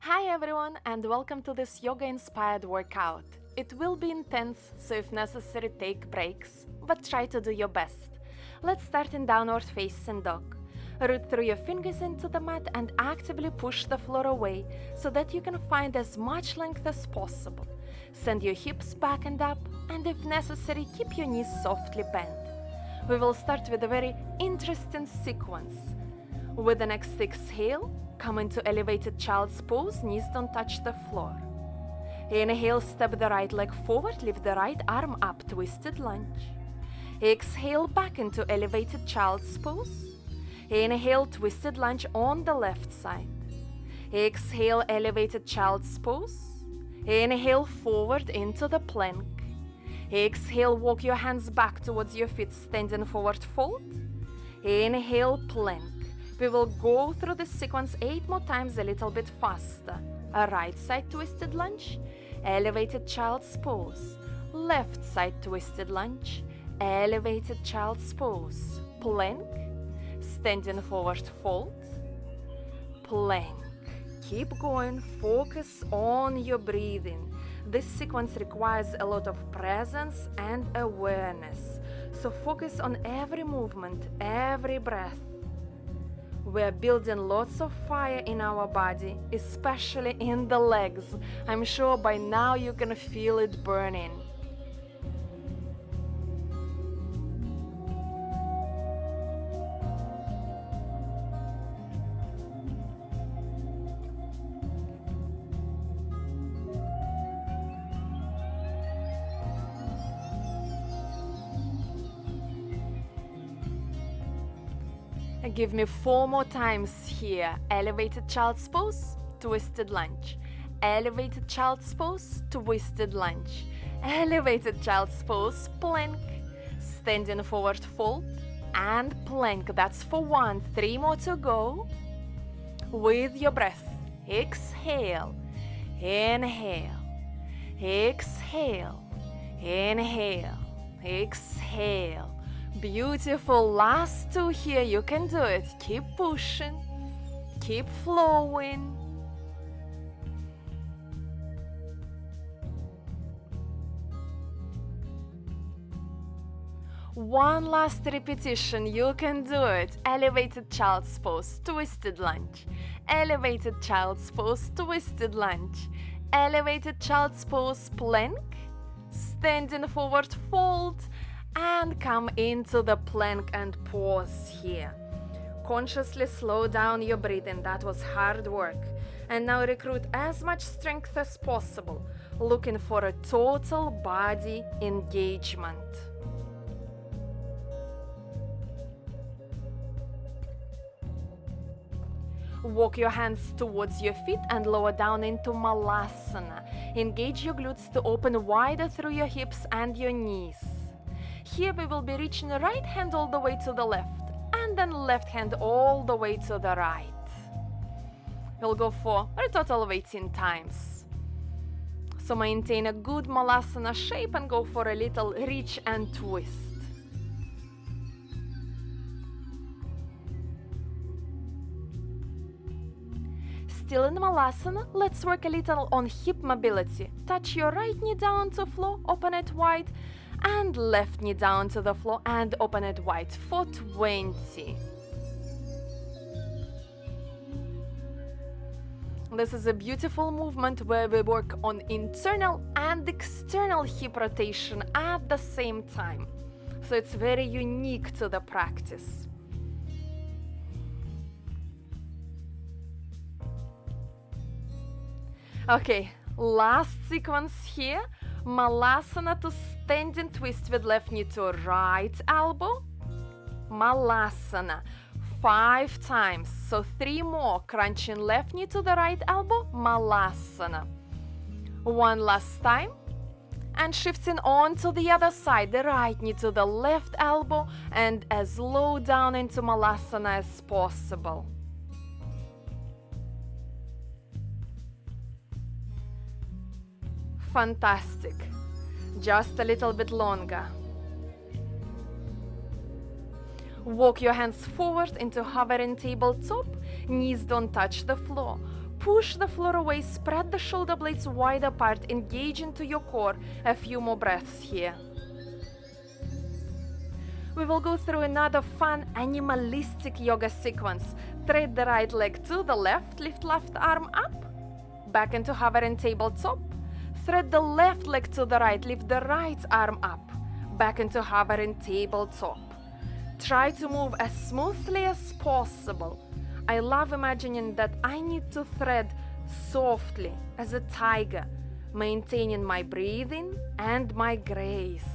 Hi everyone and welcome to this yoga-inspired workout. It will be intense, so if necessary take breaks, but try to do your best. Let's start in downward facing dog. Root through your fingers into the mat and actively push the floor away so that you can find as much length as possible. Send your hips back and up, and if necessary keep your knees softly bent. We will start with a very interesting sequence. With the next exhale, come into elevated child's pose, knees don't touch the floor. Inhale, step the right leg forward, lift the right arm up, twisted lunge. Exhale, back into elevated child's pose. Inhale, twisted lunge on the left side. Exhale, elevated child's pose. Inhale, forward into the plank. Exhale, walk your hands back towards your feet, standing forward fold. Inhale, plank. We will go through this sequence 8 more times, a little bit faster. A right side twisted lunge, elevated child's pose. Left side twisted lunge, elevated child's pose. Plank, standing forward fold. Plank. Keep going, focus on your breathing. This sequence requires a lot of presence and awareness. So focus on every movement, every breath. We're building lots of fire in our body, especially in the legs. I'm sure by now you can feel it burning. Give me 4 more times here. Elevated child's pose, twisted lunge. Elevated child's pose, twisted lunge. Elevated child's pose, plank. Standing forward fold and plank. That's for 1. 3 more to go. With your breath. Exhale. Inhale. Exhale. Inhale. Exhale. Beautiful. Last 2 here. You can do it. Keep pushing. Keep flowing. One last repetition. You can do it. Elevated child's pose, twisted lunge. Elevated child's pose, twisted lunge. Elevated child's pose, plank. Standing forward fold. And come into the plank and pause here. Consciously slow down your breathing. That was hard work. And now recruit as much strength as possible, looking for a total body engagement. Walk your hands towards your feet and lower down into Malasana. Engage your glutes to open wider through your hips and your knees. Here we will be reaching the right hand all the way to the left and then left hand all the way to the right. We'll go for a total of 18 times. So maintain a good Malasana shape and go for a little reach and twist. Still in Malasana, let's work a little on hip mobility. Touch your right knee down to floor, open it wide, and left knee down to the floor and open it wide for 20. This is a beautiful movement where we work on internal and external hip rotation at the same time. So it's very unique to the practice. Okay, last sequence here. Malasana to standing twist with left knee to right elbow. Malasana. 5 times. So 3 more. Crunching left knee to the right elbow. Malasana. 1 last time. And shifting on to the other side. The right knee to the left elbow. And as low down into Malasana as possible. Fantastic. Just a little bit longer. Walk your hands forward into hovering tabletop. Knees don't touch the floor. Push the floor away, spread the shoulder blades wide apart, engage into your core. A few more breaths here. We will go through another fun animalistic yoga sequence. Thread the right leg to the left, lift left arm up, back into hovering tabletop. Thread the left leg to the right, lift the right arm up, back into hovering tabletop. Try to move as smoothly as possible. I love imagining that I need to thread softly as a tiger, maintaining my breathing and my grace.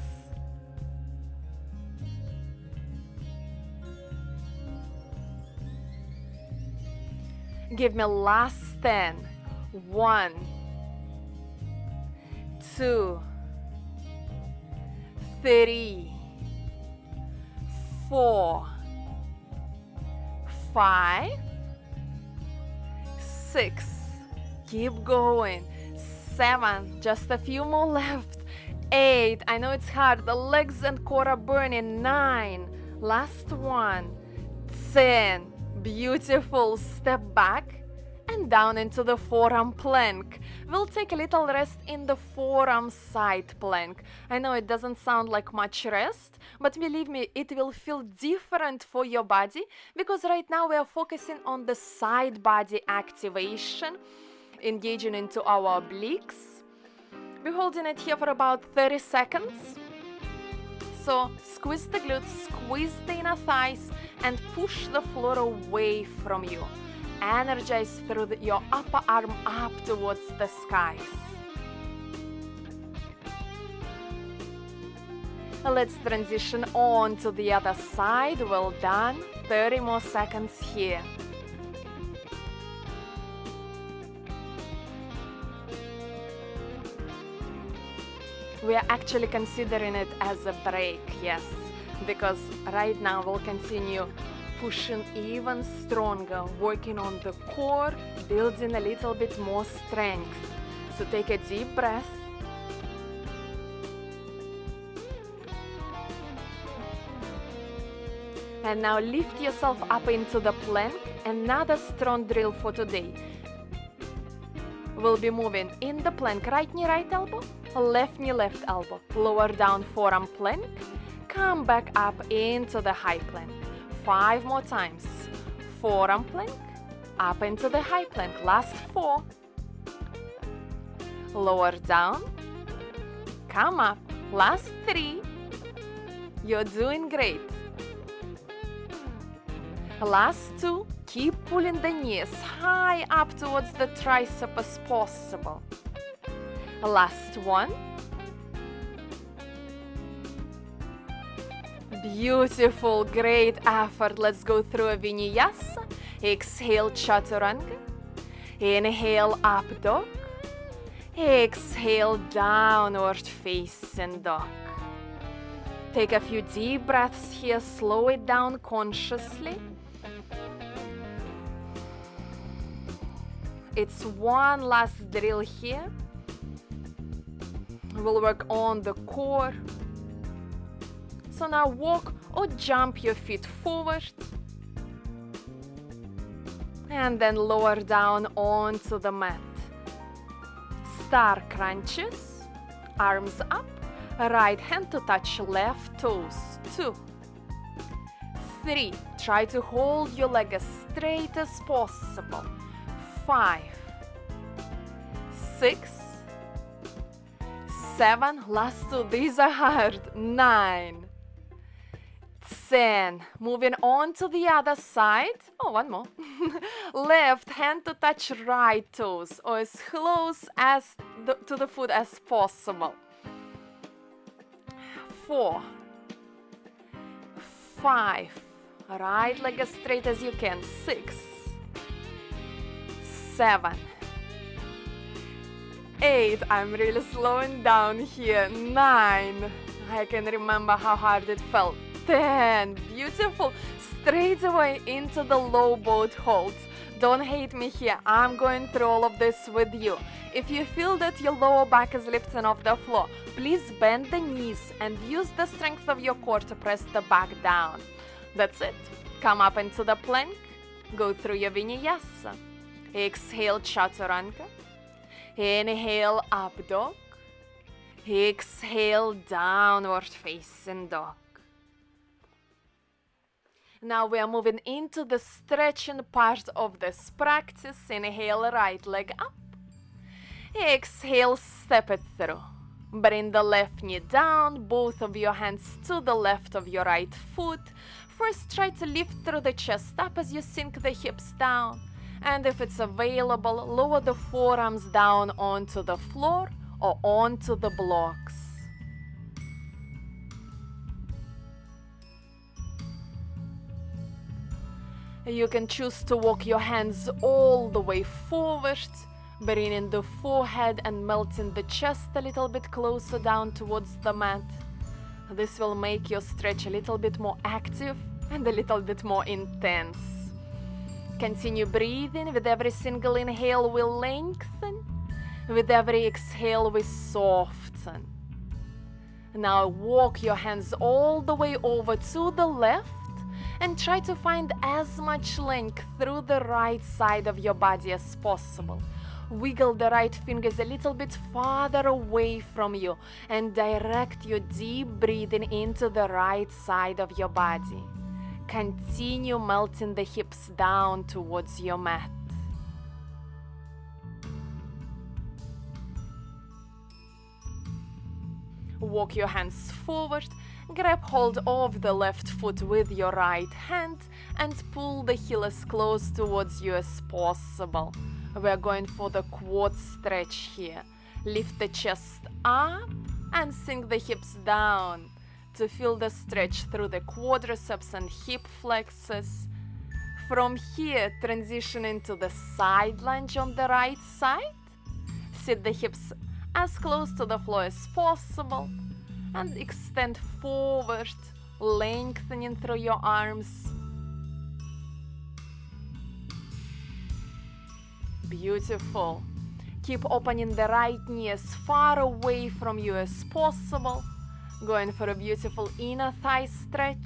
Give me last 10. 1, 2, 3, 4, 5, 6. Keep going. 7. Just a few more left. 8. I know it's hard. The legs and core are burning. 9. Last one. 10. Beautiful. Step back and down into the forearm plank. We'll take a little rest in the forearm side plank. I know it doesn't sound like much rest, but believe me, it will feel different for your body because right now we are focusing on the side body activation, engaging into our obliques. We're holding it here for about 30 seconds. So squeeze the glutes, squeeze the inner thighs, and push the floor away from you. Energize through your upper arm up towards the skies. Let's transition on to the other side. Well done. 30 more seconds here. We are actually considering it as a break, yes, because right now we'll continue pushing even stronger, working on the core, building a little bit more strength. So take a deep breath. And now lift yourself up into the plank. Another strong drill for today. We'll be moving in the plank, right knee, right elbow, left knee, left elbow. Lower down forearm plank. Come back up into the high plank. 5 more times. Forearm plank, up into the high plank. Last 4. Lower down. Come up. Last 3. You're doing great. Last 2. Keep pulling the knees high up towards the tricep as possible. Last 1. Beautiful, great effort. Let's go through a vinyasa. Exhale, chaturanga. Inhale, up dog. Exhale, downward facing dog. Take a few deep breaths here. Slow it down consciously. It's one last drill here. We'll work on the core. So now walk or jump your feet forward. And then lower down onto the mat. Star crunches. Arms up. Right hand to touch left toes. 2. 3. Try to hold your leg as straight as possible. 5. 6. 7. Last 2. These are hard. 9. 10. Moving on to the other side. Oh, one more. Left hand to touch right toes or as close as to the foot as possible. 4. 5. Right leg as straight as you can. 6. 7. 8. I'm really slowing down here. 9. I can remember how hard it felt. 10. Beautiful. Straight away into the low boat hold. Don't hate me here. I'm going through all of this with you. If you feel that your lower back is lifting off the floor, please bend the knees and use the strength of your core to press the back down. That's it. Come up into the plank. Go through your vinyasa. Exhale, chaturanga. Inhale, up dog. Exhale, downward facing dog. Now we are moving into the stretching part of this practice. Inhale, right leg up. Exhale, step it through. Bring the left knee down, both of your hands to the left of your right foot. First, try to lift through the chest up as you sink the hips down. And if it's available, lower the forearms down onto the floor or onto the blocks. You can choose to walk your hands all the way forward, bringing the forehead and melting the chest a little bit closer down towards the mat. This will make your stretch a little bit more active and a little bit more intense. Continue breathing. With every single inhale, we lengthen. With every exhale, we soften. Now walk your hands all the way over to the left and try to find as much length through the right side of your body as possible. Wiggle the right fingers a little bit farther away from you and direct your deep breathing into the right side of your body. Continue melting the hips down towards your mat. Walk your hands forward, grab hold of the left foot with your right hand and pull the heel as close towards you as possible. We're going for the quad stretch here. Lift the chest up and sink the hips down to feel the stretch through the quadriceps and hip flexors. From here, transition into the side lunge on the right side. Sit the hips as close to the floor as possible and extend forward, lengthening through your arms. Beautiful. Keep opening the right knee as far away from you as possible. Going for a beautiful inner thigh stretch.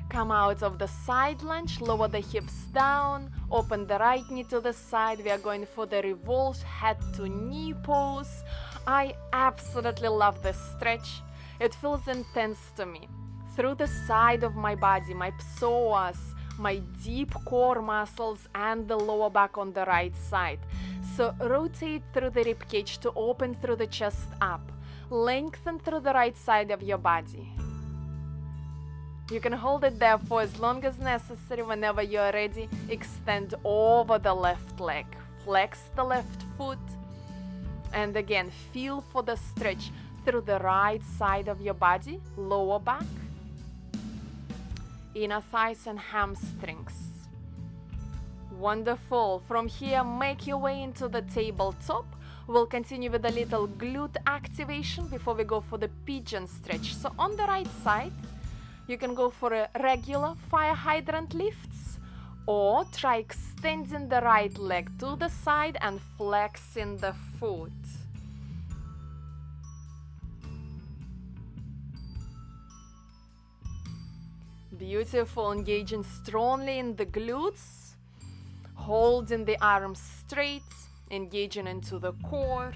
Come out of the side lunge, lower the hips down, open the right knee to the side. We are going for the revolved head to knee pose. I absolutely love this stretch. It feels intense to me. Through the side of my body, my psoas, my deep core muscles and the lower back on the right side. So rotate through the ribcage to open through the chest up. Lengthen through the right side of your body. You can hold it there for as long as necessary. Whenever you're ready, extend over the left leg. Flex the left foot. And again, feel for the stretch through the right side of your body, lower back, inner thighs and hamstrings. Wonderful. From here, make your way into the tabletop. We'll continue with a little glute activation before we go for the pigeon stretch. So on the right side, you can go for a regular fire hydrant lifts or try extending the right leg to the side and flexing the foot. Beautiful. Engaging strongly in the glutes, holding the arms straight, engaging into the core.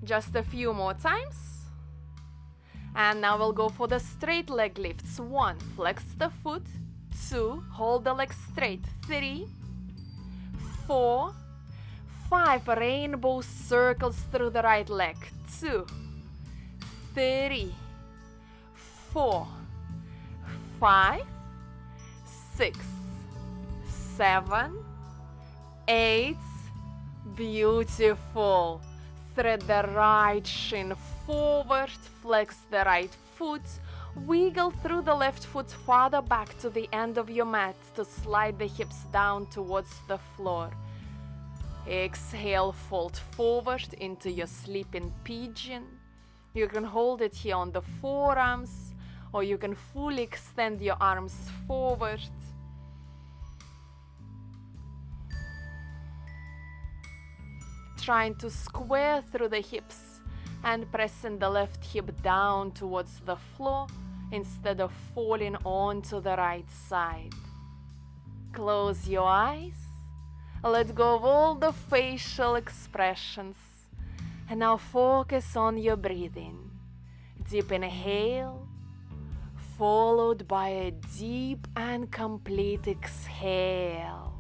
Just a few more times. And now we'll go for the straight leg lifts. 1, flex the foot. 2, hold the leg straight. 3, 4, 5, rainbow circles through the right leg. 2, 3, 4, 5, 6, 7, 8. Beautiful. Thread the right shin forward, flex the right foot, wiggle through the left foot farther back to the end of your mat to slide the hips down towards the floor. Exhale, fold forward into your sleeping pigeon. You can hold it here on the forearms, or you can fully extend your arms forward. Trying to square through the hips and pressing the left hip down towards the floor instead of falling onto the right side. Close your eyes. Let go of all the facial expressions. And now focus on your breathing. Deep inhale, followed by a deep and complete exhale.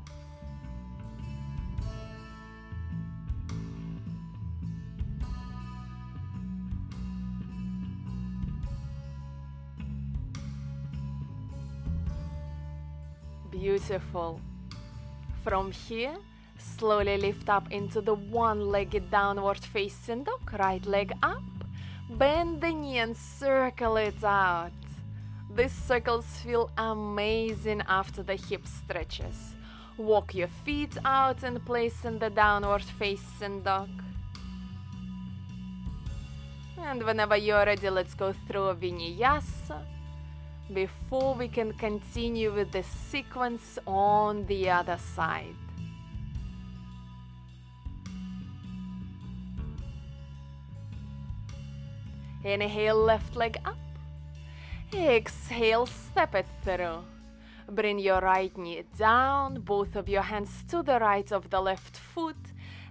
Beautiful. From here, slowly lift up into the one-legged downward facing dog. Right leg up. Bend the knee and circle it out. These circles feel amazing after the hip stretches. Walk your feet out and place in the downward facing dog. And whenever you're ready, let's go through a vinyasa before we can continue with the sequence on the other side. Inhale, left leg up. Exhale, step it through. Bring your right knee down, both of your hands to the right of the left foot.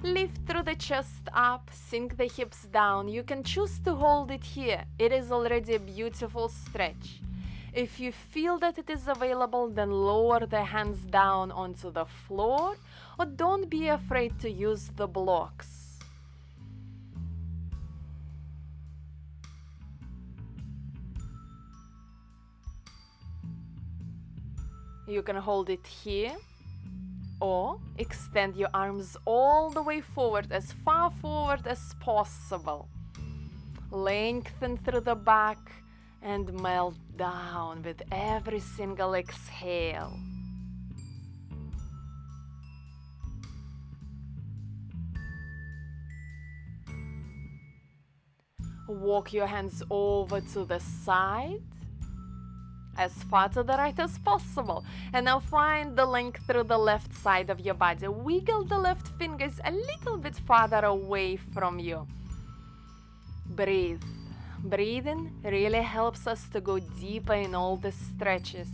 Lift through the chest up, sink the hips down. You can choose to hold it here. It is already a beautiful stretch. If you feel that it is available, then lower the hands down onto the floor, or don't be afraid to use the blocks. You can hold it here, or extend your arms all the way forward, as far forward as possible. Lengthen through the back and melt down with every single exhale. Walk your hands over to the side, as far to the right as possible. And now find the length through the left side of your body. Wiggle the left fingers a little bit farther away from you. Breathe. Breathing really helps us to go deeper in all the stretches.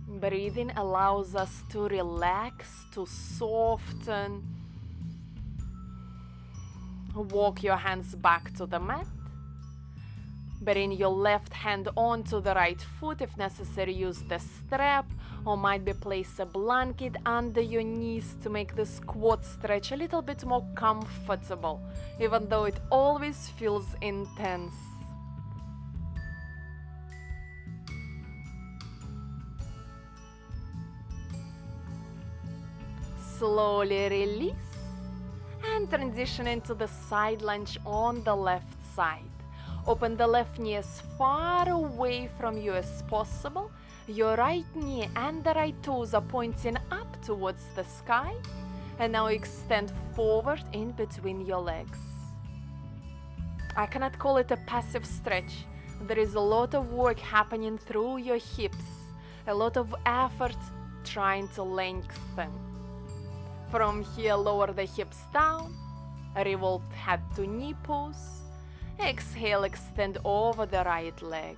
Breathing allows us to relax, to soften. Walk your hands back to the mat. Bring your left hand onto the right foot. If necessary, use the strap, or might be place a blanket under your knees to make the squat stretch a little bit more comfortable, even though it always feels intense. Slowly release and transition into the side lunge on the left side. Open the left knee as far away from you as possible. Your right knee and the right toes are pointing up towards the sky. And now extend forward in between your legs. I cannot call it a passive stretch. There is a lot of work happening through your hips, a lot of effort trying to lengthen. From here, lower the hips down, revolve head to knee pose. Exhale, extend over the right leg.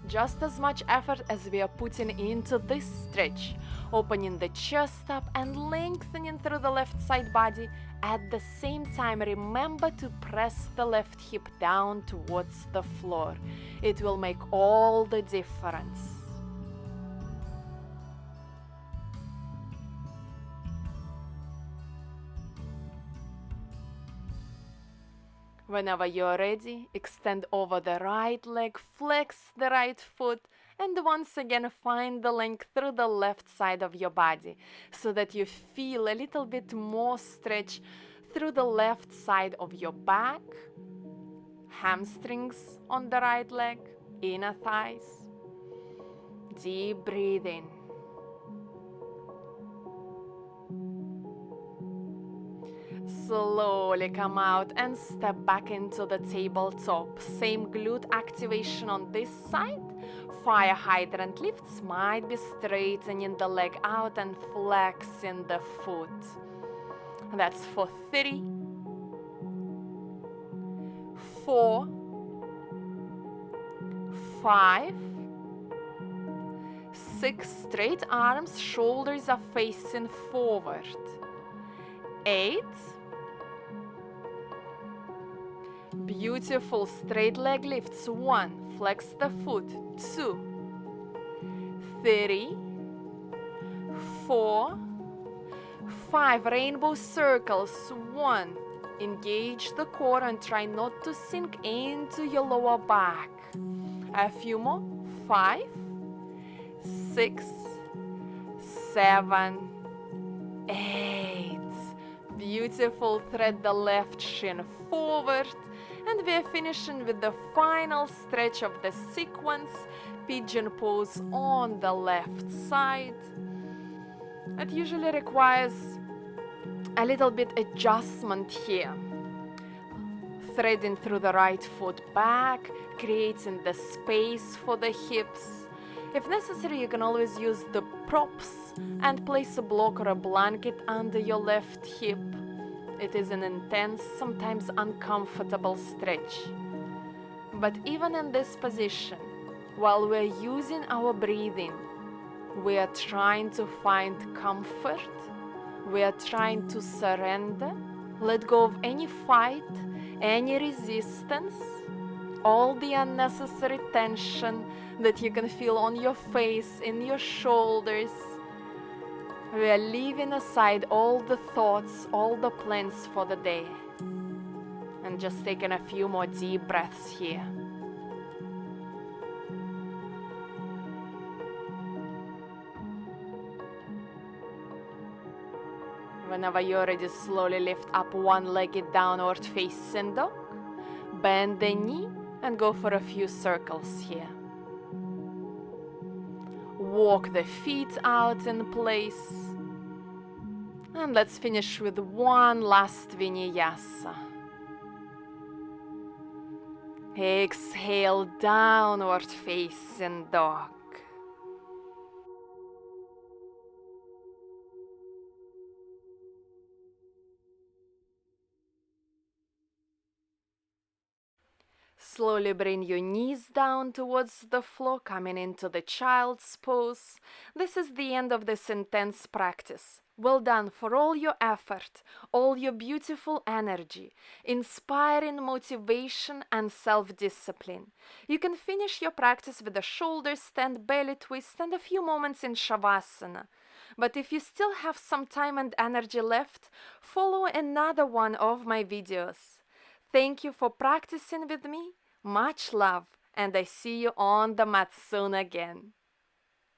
Just as much effort as we are putting into this stretch, opening the chest up and lengthening through the left side body. At the same time, remember to press the left hip down towards the floor. It will make all the difference. Whenever you're ready, extend over the right leg, flex the right foot, and once again find the length through the left side of your body so that you feel a little bit more stretch through the left side of your back, hamstrings on the right leg, inner thighs. Deep breathing. slowly come out and step back into the tabletop. Same glute activation on this side. Fire hydrant lifts might be straightening the leg out and flexing the foot. That's for 3, 4, 5, 6, straight arms, shoulders are facing forward. 8, beautiful straight leg lifts. 1, flex the foot. 2, 3, 4, 5, rainbow circles. 1, engage the core and try not to sink into your lower back. A few more. 5, 6, 7, 8. Beautiful. Thread the left shin forward, and we're finishing with the final stretch of the sequence, pigeon pose on the left side. It usually requires a little bit adjustment here. Threading through the right foot back, creating the space for the hips. If necessary, you can always use the props and place a block or a blanket under your left hip. It is an intense, sometimes uncomfortable stretch. But even in this position, while we're using our breathing, we are trying to find comfort, we are trying to surrender, let go of any fight, any resistance, all the unnecessary tension that you can feel on your face, in your shoulders. We are leaving aside all the thoughts, all the plans for the day, and just taking a few more deep breaths here. Whenever you're ready, slowly lift up one-legged downward facing dog. Bend the knee and go for a few circles here. Walk the feet out in place. And let's finish with one last vinyasa. Exhale, downward facing dog. Slowly bring your knees down towards the floor, coming into the child's pose. This is the end of this intense practice. Well done for all your effort, all your beautiful energy, inspiring motivation and self-discipline. You can finish your practice with a shoulder stand, belly twist, and a few moments in Shavasana. But if you still have some time and energy left, follow another one of my videos. Thank you for practicing with me. Much love, and I see you on the mat soon again.